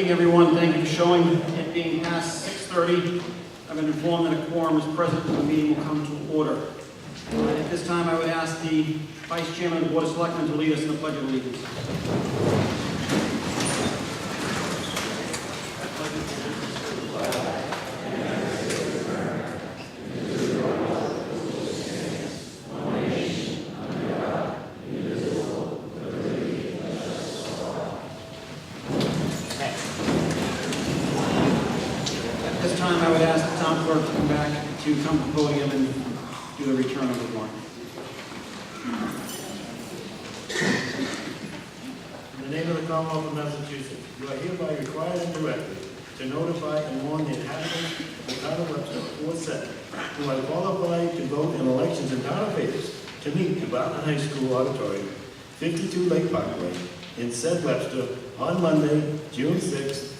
evening, everyone. Thank you for showing. It being past 6:30, I've been informed that a quorum is present and the meeting will come to order. At this time, I would ask the Vice Chairman of the Board of Selectmen to lead us in the Pledge of Allegiance. I would ask the town clerk to come back to come to the podium and do the return of the warrant. In the name of the Commonwealth of Massachusetts, you are hereby required and directed to notify and warn the inhabitants of the town of Webster, or said, who are qualified to vote in elections in town of Peters, to meet at Barton High School Auditorium, 52 Lake Parkway, in said Webster, on Monday, June 6th,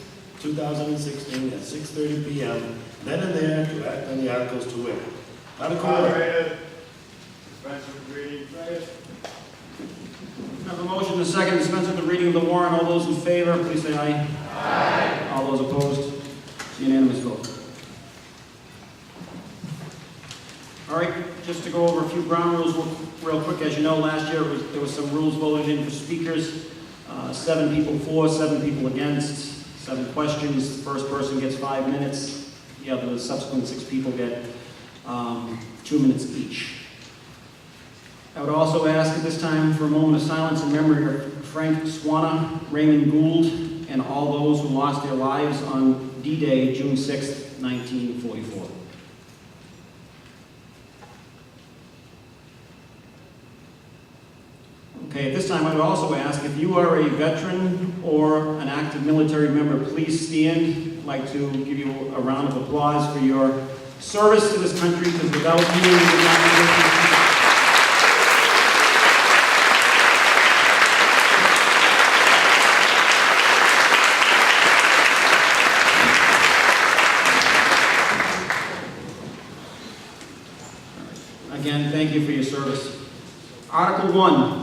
2016 at 6:30 p.m. Then and there to act on the articles to wit. Article 1. I have a motion and a second to dispense with the reading of the warrant. All those in favor, please say aye. Aye. All those opposed? It's a unanimous vote. All right, just to go over a few ground rules real quick. As you know, last year there was some rules voted in for speakers. 7 people for, 7 people against. 7 questions. The first person gets 5 minutes. The subsequent 6 people get 2 minutes each. I would also ask at this time for a moment of silence in memory of Frank Swana, Raymond Gould, and all those who lost their lives on D-Day, June 6, 1944. Okay, at this time I would also ask if you are a veteran or an active military member, please stand. I'd like to give you a round of applause for your service to this country, because without you, we would not be able to. Again, thank you for your service. Article 1.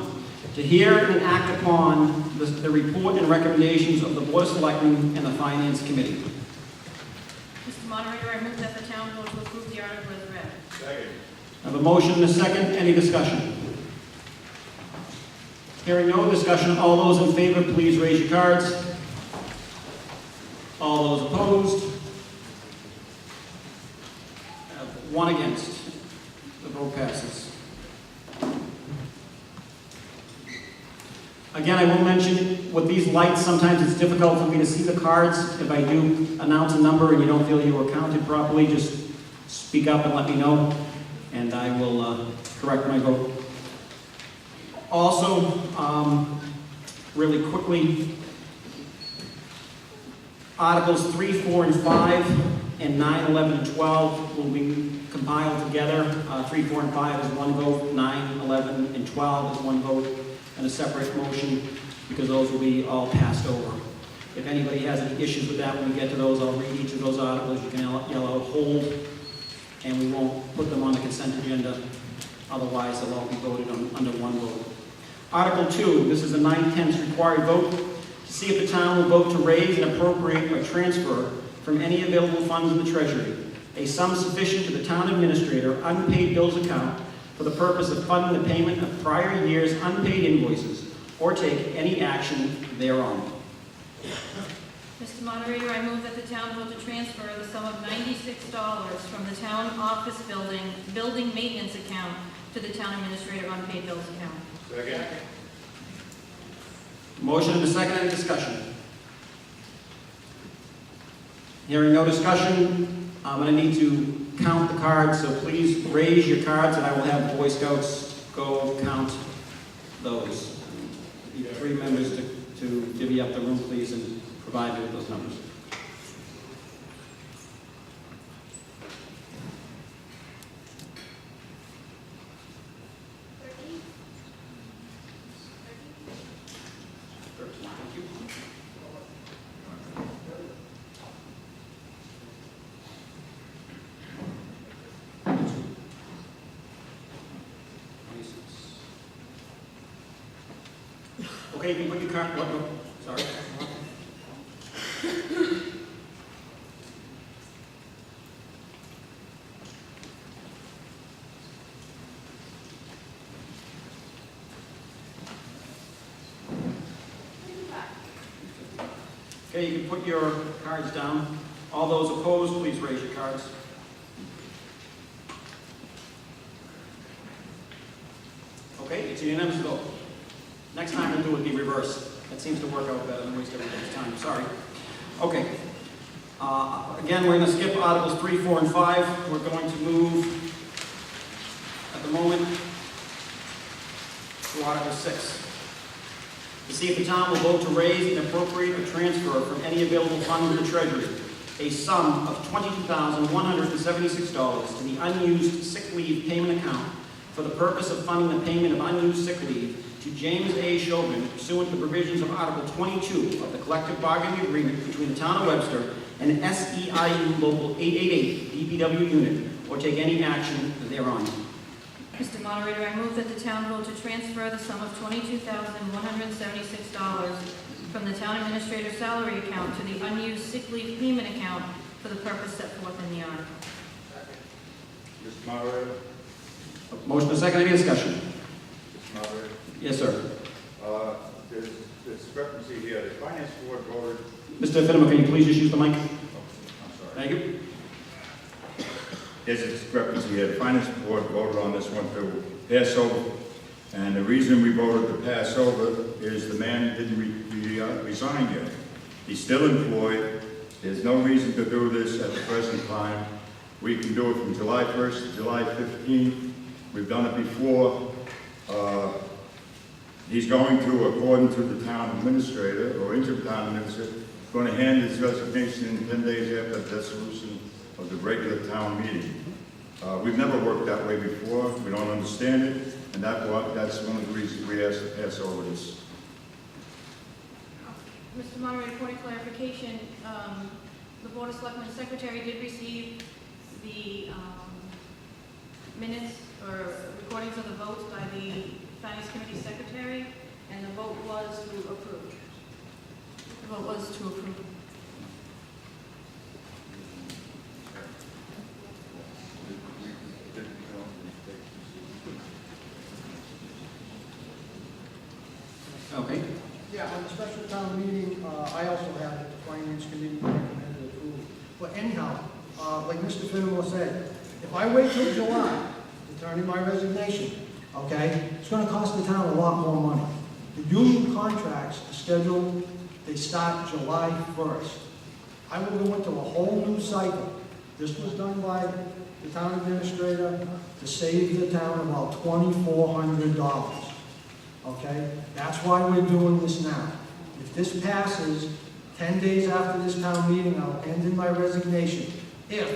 To hear and act upon the report and recommendations of the Board of Selectmen and the Finance Committee. Mr. Moderator, I move that the town vote to approve the article as read. Second. I have a motion and a second. Any discussion? Hearing no discussion, all those in favor, please raise your cards. All those opposed? I have 1 against. The vote passes. Again, I will mention, with these lights, sometimes it's difficult for me to see the cards. If I do announce a number and you don't feel you were counted properly, just speak up and let me know, and I will correct my vote. Also, really quickly, Articles 3, 4, and 5, and 9, 11, and 12 will be compiled together. 3, 4, and 5 is 1 vote, 9, 11, and 12 is 1 vote. And a separate motion, because those will be all passed over. If anybody has any issues with that, when we get to those, I'll read each of those articles. You can yell out hold, and we won't put them on the consent agenda. Otherwise, they'll all be voted on under 1 vote. Article 2, this is a 9/10 required vote to see if the town will vote to raise and appropriate or transfer from any available funds in the Treasury a sum sufficient to the town administrator unpaid bills account for the purpose of funding the payment of prior year's unpaid invoices, or take any action thereon. Mr. Moderator, I move that the town vote to transfer the sum of $96 from the town office building maintenance account to the town administrator unpaid bills account. Second. Motion and a second. Any discussion? Hearing no discussion, I'm going to need to count the cards, so please raise your cards and I will have Boy Scouts go count those. You have 3 members to divvy up the room, please, and provide me with those numbers. Okay, you can put your card, sorry. Okay, you can put your cards down. All those opposed, please raise your cards. Okay, it's a unanimous vote. Next time we'll do it the reverse. That seems to work out better than waste everybody's time. Sorry. Okay. Again, we're going to skip Articles 3, 4, and 5. We're going to move, at the moment, to Article 6. To see if the town will vote to raise and appropriate or transfer from any available fund in the Treasury a sum of $22,176 to the unused sick leave payment account for the purpose of funding the payment of unused sick leave to James A. Chauvin pursuant to the provisions of Article 22 of the collective bargaining agreement between the town of Webster and SEIU Local 888 DPW unit, or take any action thereon. Mr. Moderator, I move that the town vote to transfer the sum of $22,176 from the town administrator's salary account to the unused sick leave payment account for the purpose set forth in the article. Mr. Moderator? Motion and second, any discussion? Mr. Moderator? Yes, sir. There's discrepancy here. The finance board voted. Mr. Finneman, can you please just use the mic? I'm sorry. Thank you. There's a discrepancy here. The finance board voted on this one to pass over. And the reason we voted to pass over is the man didn't resign yet. He's still employed. There's no reason to do this at the present time. We can do it from July 1st to July 15th. We've done it before. He's going to, according to the town administrator, or interim town administrator, going to hand his resignation in 10 days after the dissolution of the regular town meeting. We've never worked that way before. We don't understand it, and that's one of the reasons we asked to pass over this. Mr. Moderator, point of clarification, the Board of Selectmen Secretary did receive the minutes or recordings of the votes by the Finance Committee Secretary, and the vote was to approve. The vote was to approve. Okay. Yeah, on the special town meeting, I also had it, the finance committee recommended approval. But anyhow, like Mr. Finnemore said, if I wait till July to turn in my resignation, okay, it's gonna cost the town a lot more money. The union contracts are scheduled, they start July 1st. I will go into a whole new cycle. This was done by the town administrator to save the town about $2,400. Okay? That's why we're doing this now. If this passes, 10 days after this town meeting, I'll end in my resignation. If,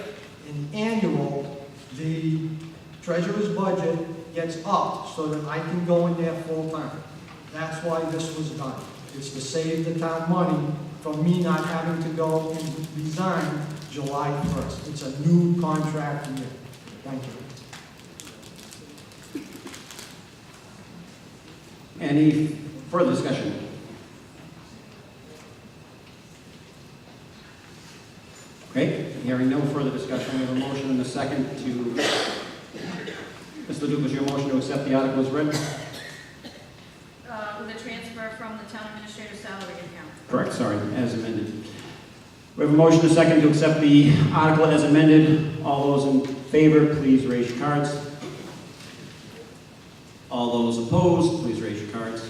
in the annual, the treasurer's budget gets upped so that I can go in there full time. That's why this was done. It's to save the town money from me not having to go and resign July 1st. It's a new contract year. Thank you. Any further discussion? Okay, hearing no further discussion, we have a motion and a second to, Mr. Duke, was your motion to accept the article as read? With a transfer from the town administrator's salary account. Correct, sorry, as amended. We have a motion and a second to accept the article as amended. All those in favor, please raise your cards. All those opposed, please raise your cards.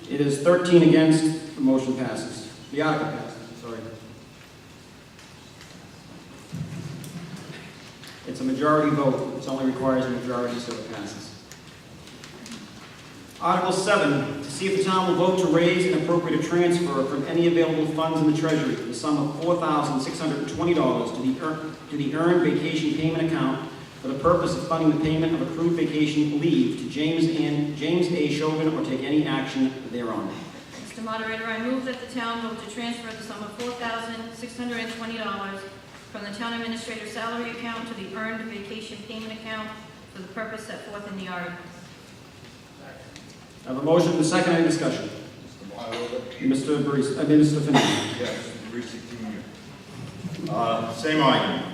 It is 13 against, the motion passes. The article passes, sorry. It's a majority vote. It only requires a majority, so it passes. Article 7, to see if the town will vote to raise and appropriate a transfer from any available funds in the Treasury the sum of $4,620 to the earned vacation payment account for the purpose of funding the payment of accrued vacation leave to James A. Chauvin, or take any action thereon. Mr. Moderator, I move that the town vote to transfer the sum of $4,620 from the town administrator's salary account to the earned vacation payment account for the purpose set forth in the article. I have a motion and a second. Any discussion? Mr. Finnegan. Yes, Reese Jr. Same argument.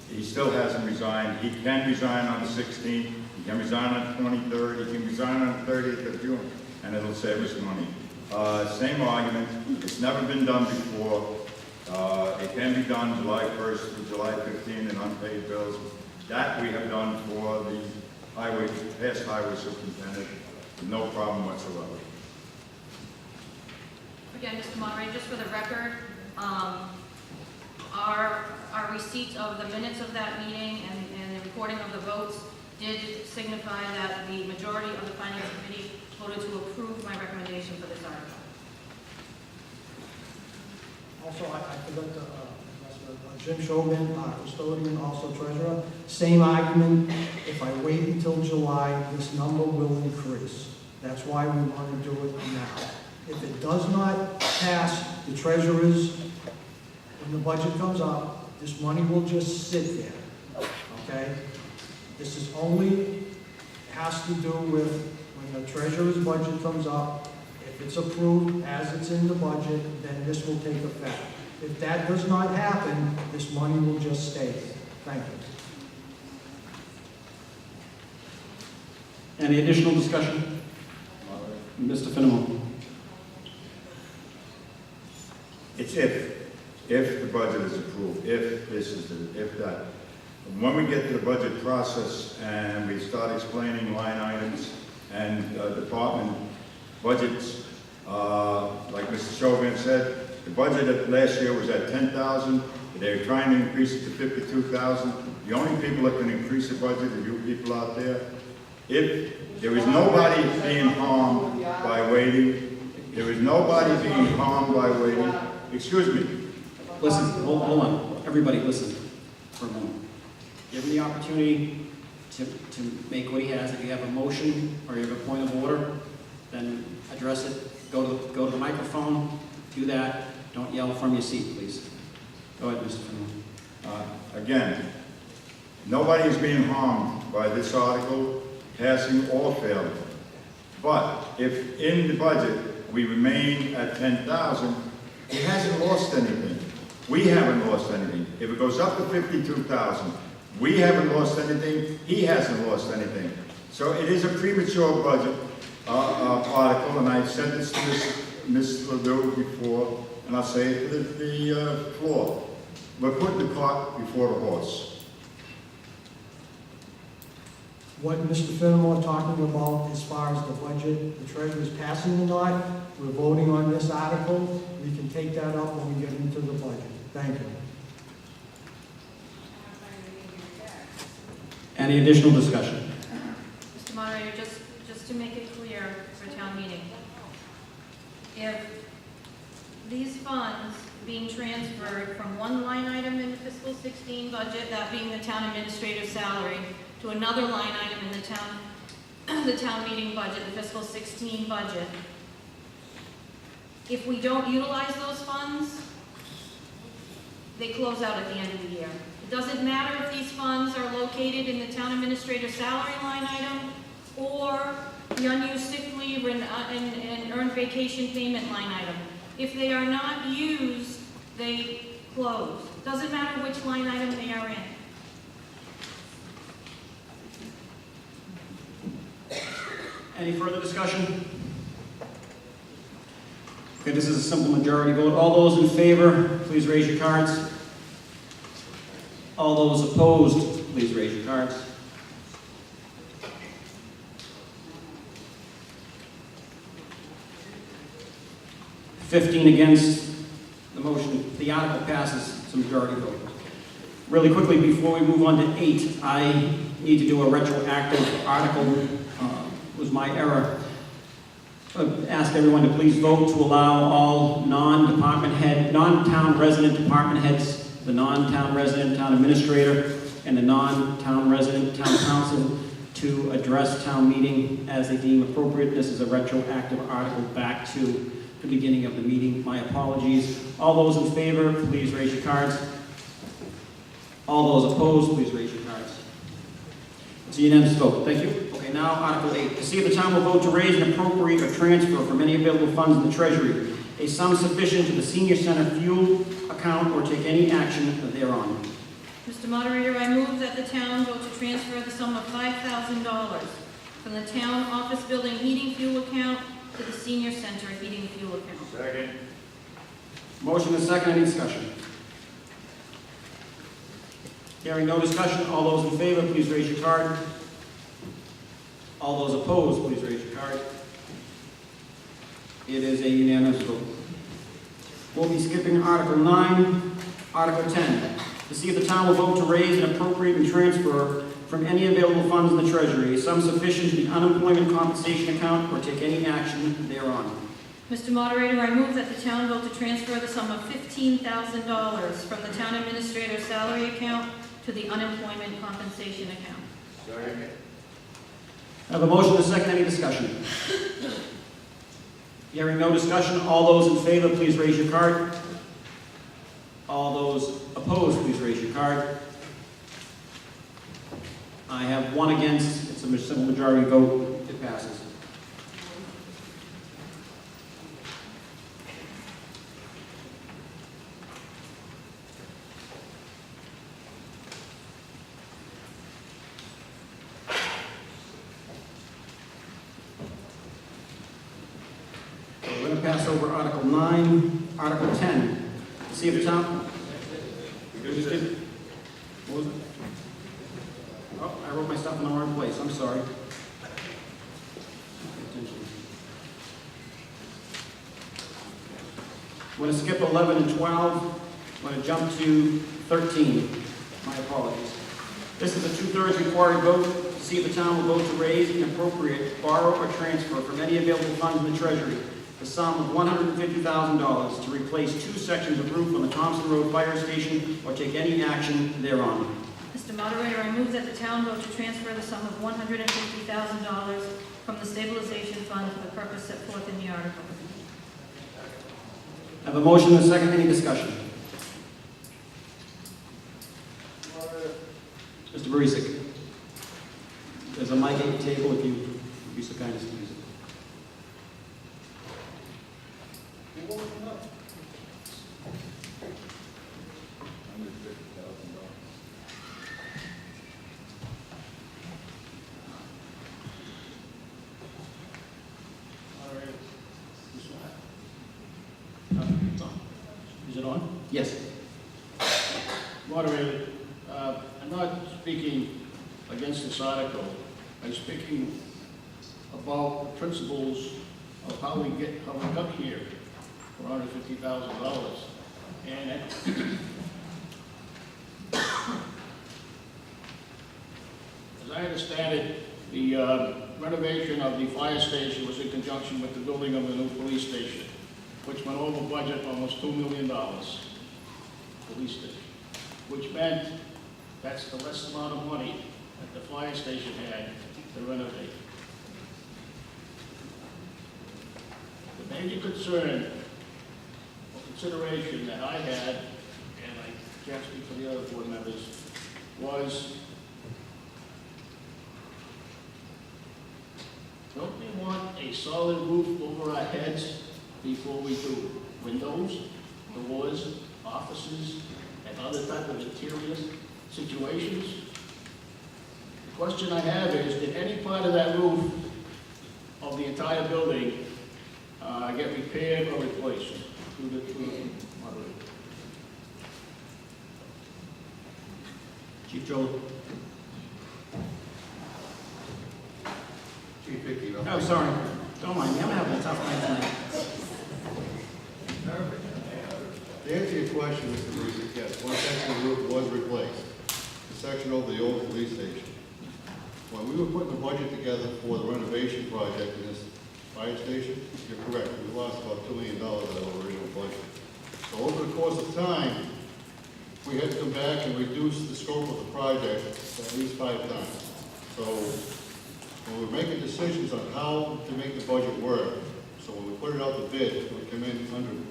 He still hasn't resigned. He can resign on the 16th. He can resign on the 23rd. He can resign on the 30th of June, and it'll save us money. Same argument. It's never been done before. It can be done July 1st through July 15th in unpaid bills. That we have done for the past highway superintendent, with no problem whatsoever. Again, Mr. Moderator, just for the record, our receipt of the minutes of that meeting and the recording of the votes did signify that the majority of the Finance Committee voted to approve my recommendation for this article. Also, I forgot to, Jim Chauvin, custodian, also treasurer, same argument. If I wait until July, this number will increase. That's why we want to do it now. If it does not pass the treasurer's, when the budget comes up, this money will just sit there, okay? This is only, has to do with when the treasurer's budget comes up. If it's approved as it's in the budget, then this will take effect. If that does not happen, this money will just stay there. Thank you. Any additional discussion? Mr. Finnegan. It's if the budget is approved, if this is if that. When we get to the budget process and we start explaining line items and department budgets, like Mr. Chauvin said, the budget last year was at 10,000. They're trying to increase it to 52,000. The only people that can increase the budget are you people out there. If there is nobody being harmed by waiting, there is nobody being harmed by waiting. Excuse me. Listen, hold on. Everybody listen for a moment. Give him the opportunity to make what he has. If you have a motion or you have a point of order, then address it. Go to the microphone. Do that. Don't yell from your seat, please. Go ahead, Mr. Finnegan. Again, nobody is being harmed by this article passing or failing. But if in the budget we remain at 10,000, he hasn't lost anything. We haven't lost anything. If it goes up to 52,000, we haven't lost anything. He hasn't lost anything. So it is a premature budget article, and I said this to Ms. Ledoux before, and I'll say it to the floor. We're putting the cart before the horse. What Mr. Finnemore is talking about as far as the budget, the treasurer's passing or not, we're voting on this article. We can take that up when we get into the budget. Thank you. Any additional discussion? Mr. Moderator, just to make it clear for town meeting, if these funds being transferred from one line item in the fiscal 16 budget, that being the town administrator's salary, to another line item in the town meeting budget, the fiscal 16 budget, if we don't utilize those funds, they close out at the end of the year. It doesn't matter if these funds are located in the town administrator's salary line item or the unused sick leave and earned vacation payment line item. If they are not used, they close. Doesn't matter which line item they are in. Any further discussion? Okay, this is a simple majority vote. All those in favor, please raise your cards. All those opposed, please raise your cards. Against the motion. The article passes. It's a majority vote. Really quickly, before we move on to 8, I need to do a retroactive article. Was my error. Ask everyone to please vote to allow all non-town resident department heads, the non-town resident town administrator, and the non-town resident town council to address town meeting as they deem appropriate. This is a retroactive article back to the beginning of the meeting. My apologies. All those in favor, please raise your cards. All those opposed, please raise your cards. It's a unanimous vote. Thank you. Okay, now Article 8. To see if the town will vote to raise and appropriate or transfer from any available funds in the treasury a sum sufficient to the senior center fuel account or take any action thereon. Mr. Moderator, I move that the town vote to transfer the sum of $5,000 from the town office building heating fuel account to the senior center heating fuel account. Second. Motion is second. Any discussion? Hearing no discussion, all those in favor, please raise your card. All those opposed, please raise your card. It is a unanimous vote. We'll be skipping Article 9. Article 10. To see if the town will vote to raise and appropriate and transfer from any available funds in the treasury a sum sufficient to the unemployment compensation account or take any action thereon. Mr. Moderator, I move that the town vote to transfer the sum of $15,000 from the town administrator's salary account to the unemployment compensation account. Second. I have a motion and a second. Any discussion? Hearing no discussion, all those in favor, please raise your card. All those opposed, please raise your card. I have one against. It's a simple majority vote. It passes. We're going to pass over Article 9, Article 10. To see if the town... What was it? Oh, I wrote my stuff in the wrong place. I'm sorry. Pay attention. We're going to skip 11 and 12. I'm going to jump to 13. My apologies. This is a 2/3 required vote to see if the town will vote to raise and appropriate, borrow, or transfer from any available funds in the treasury the sum of $150,000 to replace 2 sections of roof on the Thompson Road Fire Station or take any action thereon. Mr. Moderator, I move that the town vote to transfer the sum of $150,000 from the stabilization fund for the purpose set forth in the article. I have a motion and a second. Any discussion? Mr. Barisic. There's a mic at your table if you would be so kind as to use it. Is it on? Yes. Moderator, I'm not speaking against this article. I'm speaking about the principles of how we got here for $150,000. And as I understand it, the renovation of the fire station was in conjunction with the building of the new police station, which went over budget almost $2 million, police station, which meant that's the less amount of money that the fire station had to renovate. The major concern or consideration that I had, and I can't speak for the other board members, was don't we want a solid roof over our heads before we do windows, doors, offices, and other type of interior situations? The question I have is, did any part of that roof of the entire building get repaired or replaced through the moderator? Chief Joel. Chief Vicky, Oh, sorry. Don't mind me. I'm having a tough night tonight. to answer your question, Mr. Bruce, yes, one section of the roof was replaced, the section over the old police station. When we were putting the budget together for the renovation project in this fire station, you're correct, we lost about $2 million out of our original budget. So over the course of time, we had to come back and reduce the scope of the project at least 5 times. So when we're making decisions on how to make the budget work, so when we put it out to bid, we come in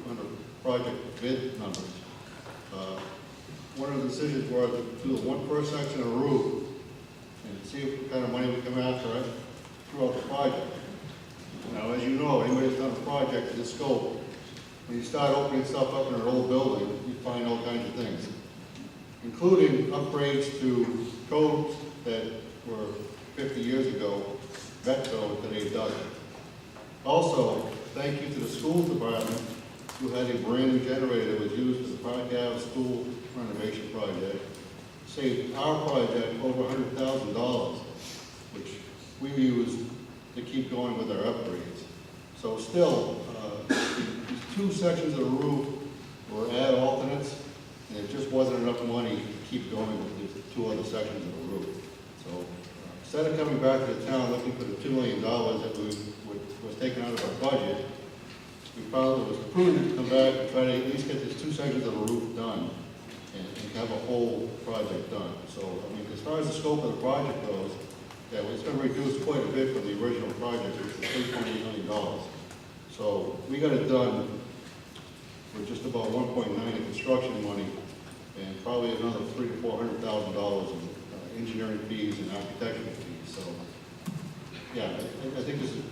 under project bid numbers. One of the decisions was to do the first section of the roof and and see what kind of money we come after it throughout the project. Now, as you know, anybody that's done a project of this scope, when you start opening stuff up in an old building, you find all kinds of things, including upgrades to codes that were 50 years ago, vet codes that they've done. Also, thank you to the school department who had a brand new generator that was used for the Park Ave school renovation project. Saved our project over $100,000, which we used to keep going with our upgrades. So still, these two sections of the roof were add alternates, and it just wasn't enough money to keep going with the two other sections of the roof. So instead of coming back to the town looking for the $2 million that was taken out of our budget, we found it was prudent to come back and try to at least get these two sections of the roof done and have a whole project done. So, I mean, as far as the scope of the project goes, yeah, it's going to reduce quite a bit from the original project, which was $3.8 million. So we got it done with just about 1.9 in construction money and probably another $300,000 to $400,000 in engineering fees and architectural fees. So, yeah, I think this is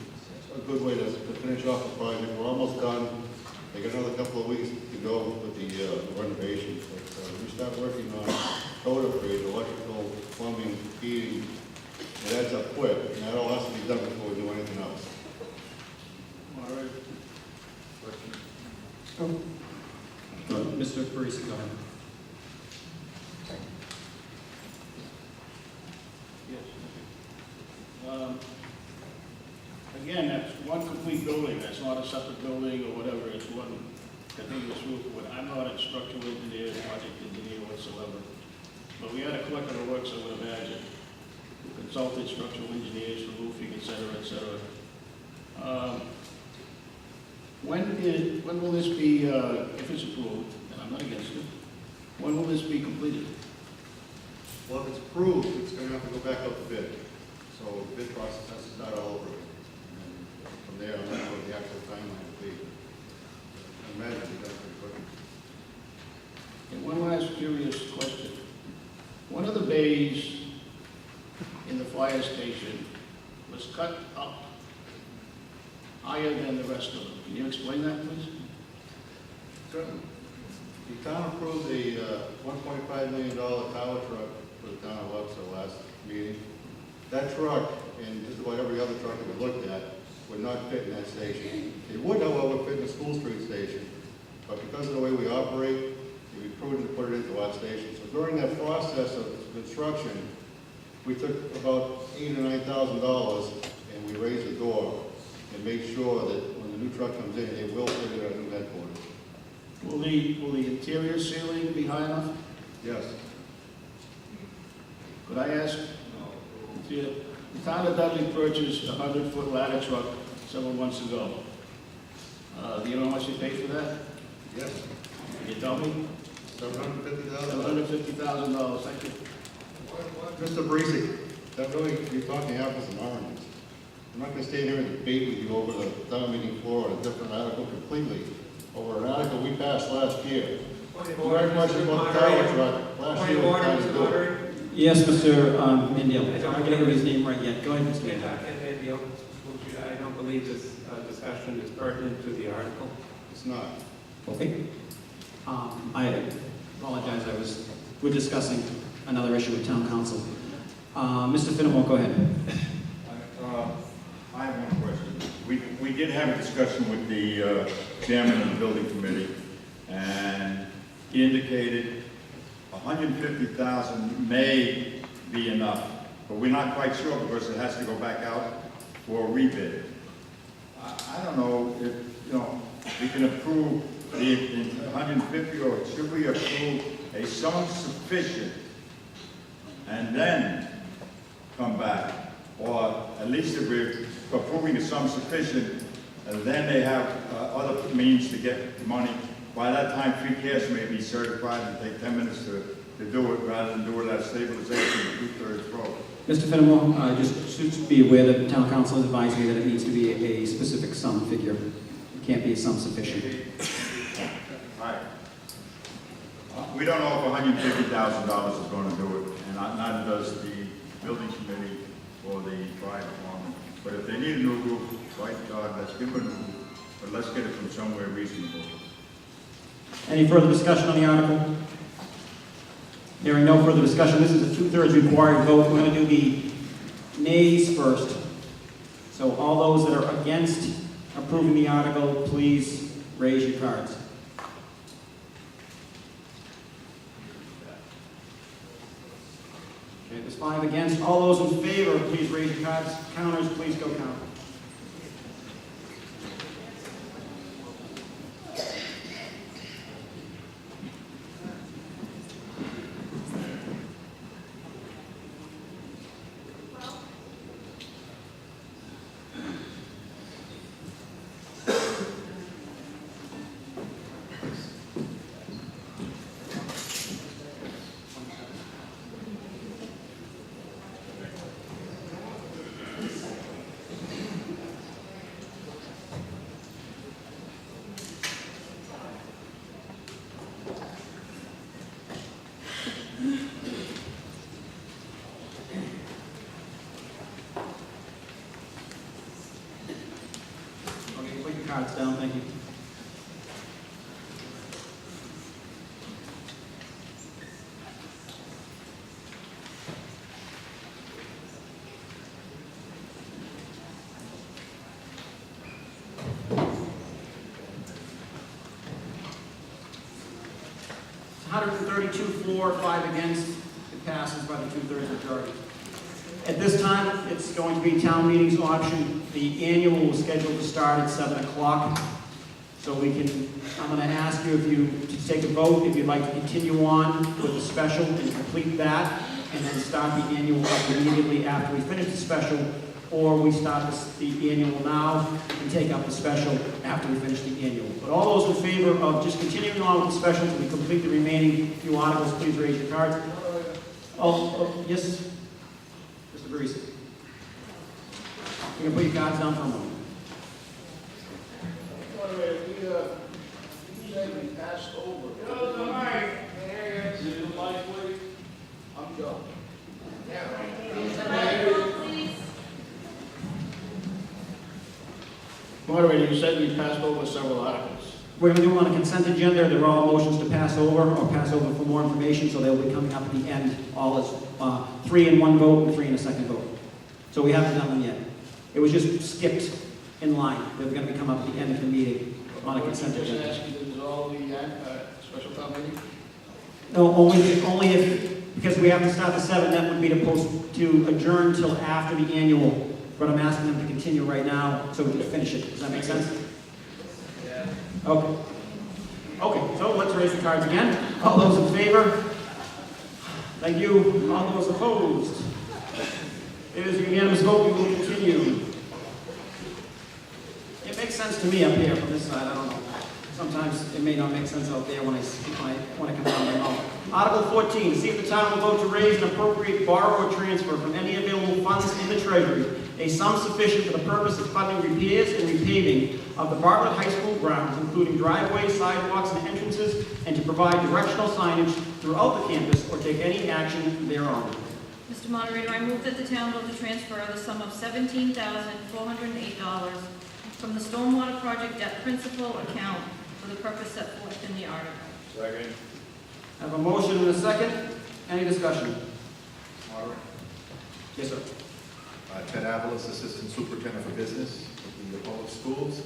a good way to finish off the project. We're almost done. They got another couple of weeks to go with the renovation. But we start working on code upgrades, electrical, plumbing, heating. It adds up quick, and that all has to be done before we do anything else. All right. Mr. Parisi, go ahead. Yes. Again, that's one complete building, that's not a separate building or whatever, it's one continuous roof. I'm not a structural engineer, project engineer whatsoever, but we had a collective of works, I would imagine, who consulted structural engineers for roofing, et cetera, et cetera. When will this be, if it's approved, and I'm not against it, when will this be completed? Well, if it's approved, it's going to have to go back up to bid. So the bid process has to start all over again. And from there, I'm not sure what the actual timeline will be. I imagine it'll be done pretty quickly. And one last curious question. One of the bays in the fire station was cut up higher than the rest of them. Can you explain that, please? Certainly. The town approved a $1.5 million tower truck for the town of Webster last meeting. That truck, and just about every other truck that we looked at, would not fit in that station. It would, however, fit in the School Street station, but because of the way we operate, it would be prudent to put it into our station. So during that process of construction, we took about $8,000 or $9,000 and we raised the door and made sure that when the new truck comes in, it will fit in our new headquarters. Will the interior ceiling be high enough? Yes. Could I ask? The town of Dudley purchased a 100-foot ladder truck several months ago. Do you know how much you paid for that? Yes. Can you tell me? $750,000. $750,000, thank you. Mr. Parisi, that really, you're talking apples and oranges. I'm not going to stay here and debate with you over the town meeting floor on a different article completely, over an article we passed last year. Very much about the tower truck. Last year we tried to do it. Yes, Mr. Mandel. I didn't get his name right yet. Go ahead, Mr. Mandel. I don't believe this discussion is pertinent to the article. It's not. Okay. I apologize. We're discussing another issue with town council. Mr. Finnemore, go ahead. I have one question. We did have a discussion with the chairman of the building committee, and he indicated 150,000 may be enough, but we're not quite sure because it has to go back out for a rebid. I don't know if we can approve the 150, or should we approve a sum sufficient and then come back? Or at least if we're approving a sum sufficient, and then they have other means to get money. By that time, free cash may be certified and take 10 minutes to do it rather than do it at stabilization of 2/3 vote. Mr. Finnemore, just be aware that the town council has advised me that it needs to be a specific sum figure. It can't be a sum sufficient. Right. We don't know if $150,000 is going to do it, and neither does the building committee they need a new roof, by God, let's give them a new roof, but let's get it from somewhere reasonable. Any further discussion on the article? Hearing no further discussion, this is a 2/3 required vote. We're going to do the nays first. So all those that are against approving the article, please raise your cards. Okay, there's 5 against. All those in favor, please raise your cards. Counters, please go count. Okay, put your cards down, thank you. It's 132 for, 5 against. It passes by the 2/3 majority. At this time, it's going to be town meeting's option. The annual is scheduled to start at 7 o'clock. So I'm going to ask you to take a vote if you'd like to continue on with the special and complete that, and then start the annual up immediately after we finish the special, or we start the annual now and take up the special after we finish the annual. But all those in favor of just continuing on with the special until we complete the remaining few articles, please raise your cards. Oh, yes? Mr. Breeze. You can put your cards down for a moment. You said we passed over. I'm Joe. Moderator, you said we passed over several articles. We're going to do them on a consent agenda. They're all motions to pass over or pass over for more information, so they'll be coming up at the end, all as 3 in one vote and 3 in a second vote. So we haven't done them yet. It was just skipped in line. They're going to be come up at the end of the meeting on a consent Just agenda. ask you to dissolve the special town meeting? No, only if, because we have to start the 7, that would be to adjourn till after the annual. But I'm asking them to continue right now so we can finish it. Does that make sense? Yeah. Okay. Okay, so let's raise the cards again. All those in favor? Thank you. All those opposed? It is a unanimous vote. We will continue. It makes sense to me up here from this side. I don't know. Sometimes it may not make sense out there when I come down my mouth. Article 14, see if the town will vote to raise and appropriate, borrow, or transfer from any available funds in the treasury a sum sufficient for the purpose of funding repairs and repaving of the Bartlett High School grounds, including driveways, sidewalks, and entrances, and to provide directional signage throughout the campus or take any action thereon. Mr. Moderator, I move that the town vote to transfer the sum of $17,408 from the Stormwater Project Debt Principal account for the purpose set forth in the article. Second. I have a motion and a second. Any discussion? Yes, sir. Ted Avalos, Assistant Superintendent for Business with the public schools.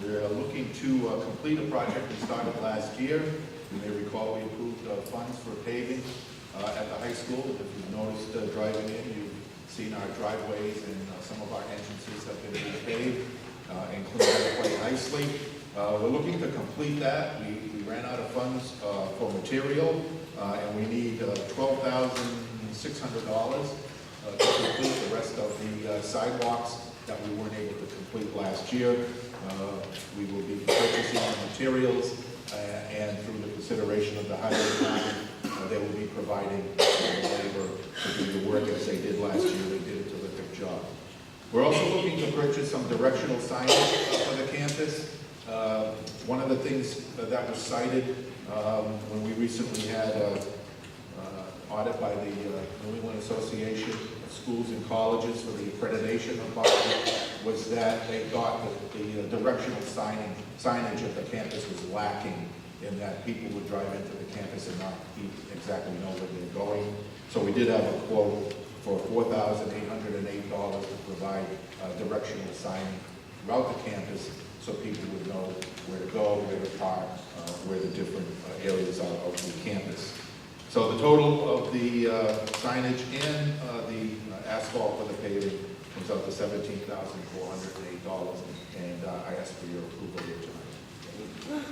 We're looking to complete a project we started last year. You may recall we approved funds for paving at the high school. If you've noticed driving in, you've seen our driveways and some of our entrances have been repaved and cleaned up quite nicely. We're looking to complete that. We ran out of funds for material and we need $12,600 to complete the rest of the sidewalks that we weren't able to complete last year. We will be purchasing the materials and through the consideration of the highway department, they will be providing the labor to do the work as they did last year. They did a terrific job. We're also looking to purchase some directional signage for the campus. One of the things that was cited when we recently had audit by the New England Association of Schools and Colleges for the accreditation of Boston was that they thought that the directional signage of the campus was lacking, in that people would drive into the campus and not exactly know where they're going. So we did have a quote for $4,808 to provide directional signing throughout the campus so people would know where to go, where to park, where the different areas are of the campus. So the total of the signage and the asphalt for the paving comes out to $17,408, and I ask for your approval here tonight.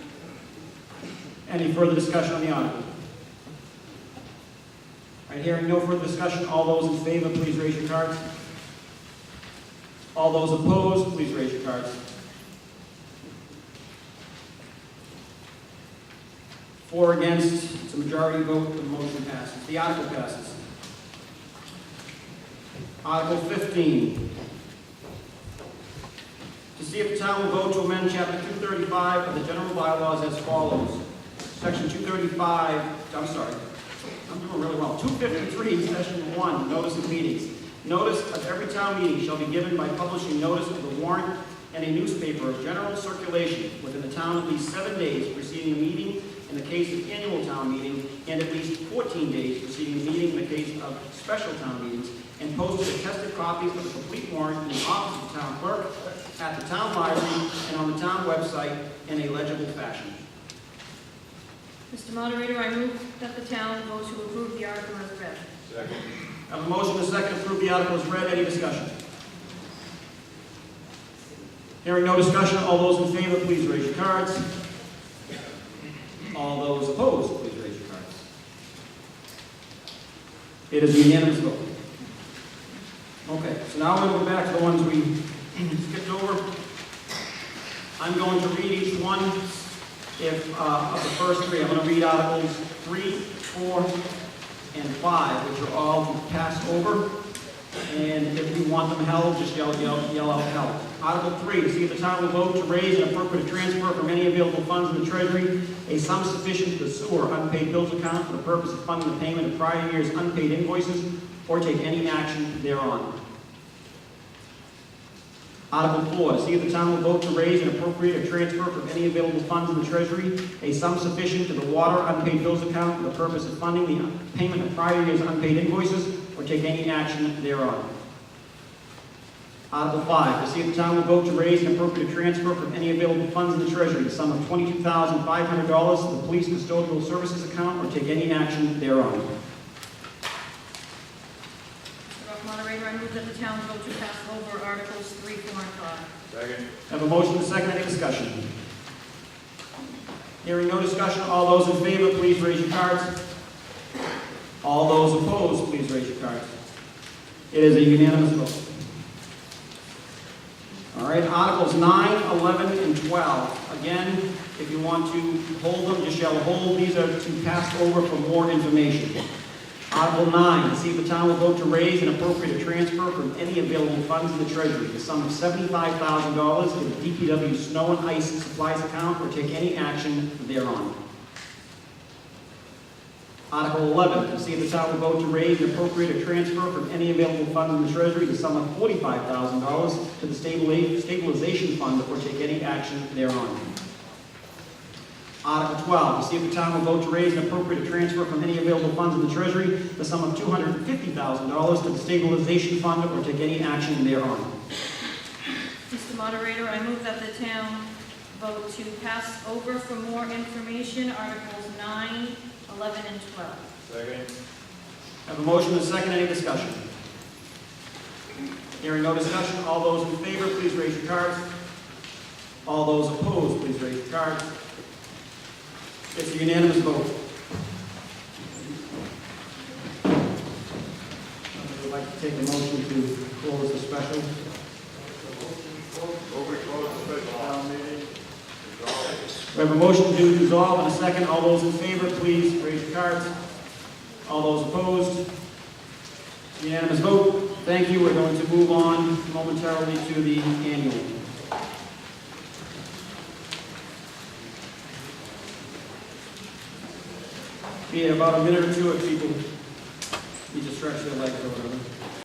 Any further discussion on the article? All right, hearing no further discussion, all those in favor, please raise your cards. All those opposed, please raise your cards. 4 against, it's a majority vote, the motion passes. The article passes. Article 15. To see if the town will vote to amend Chapter 235 of the general bylaws as follows. Section 235, I'm sorry, I'm doing really well. 253, Section 1, Notice of Meetings. Notice of every town meeting shall be given by publishing notice of the warrant and a newspaper of general circulation within the town at least 7 days preceding a meeting in the case of annual town meeting, and at least 14 days preceding a meeting in the case of special town meetings, and posted attested copies of the complete warrant in the office of the town clerk, at the town library, and on the town website in a legible fashion. Mr. Moderator, I move that the town vote to approve the article as read. Second. I have a motion and a second to approve the article as read. Any discussion? Hearing no discussion, all those in favor, please raise your cards. All those opposed, please raise your cards. It is a unanimous vote. Okay, so now we're going to go back to the ones we skipped over. I'm going to read each one. If of the first 3, I'm going to read Articles 3, 4, and 5, which are all passed over. And if you want them held, just yell out held. Article 3, to see if the town will vote to raise and appropriate transfer from any available funds in the Treasury a sum sufficient to the sewer unpaid bills account for the purpose of funding the payment of prior year's unpaid invoices or take any action thereon. Article 4, to see if the town will vote to raise and appropriate or transfer from any available funds in the Treasury a sum sufficient to the water unpaid bills account for the purpose of funding the payment of prior year's unpaid invoices or take any action thereon. Article 5, to see if the town will vote to raise and appropriate or transfer from any available funds in the Treasury the sum of $22,500 to the police custodial services account or take any action thereon. Moderator, I move that the town vote to pass over Articles 3, 4, and 5. Second. I have a motion and a second. Any discussion? Hearing no discussion, all those in favor, please raise your cards. All those opposed, please raise your cards. It is a unanimous vote. All right, Articles 9, 11, and 12. Again, if you want to hold them, just yell hold. These are to pass over for more information. Article 9, to see if the town will vote to raise and appropriate a transfer from any available funds in the Treasury the sum of $75,000 to the DPW snow and ice supplies account or take any action thereon. Article 11, to see if the town will vote to raise and appropriate a transfer from any available fund in the Treasury the sum of $45,000 to the stabilization fund or take any action thereon. Article 12, to see if the town will vote to raise and appropriate a transfer from any available funds in the Treasury the sum of $250,000 to the stabilization fund or take any action thereon. Mr. Moderator, I move that the town vote to pass over for more information Articles 9, 11, and 12. Second. I have a motion and a second. Any discussion? Hearing no discussion, all those in favor, please raise your cards. All those opposed, please raise your cards. It's a unanimous vote. I'd like to take a motion to close the special. We have a motion to dissolve and a second. All those in favor, please raise your cards. All those opposed? Unanimous vote. Thank you. We're going to move on momentarily to the annual. Be about a minute or two if people You just stretch their legs or whatever.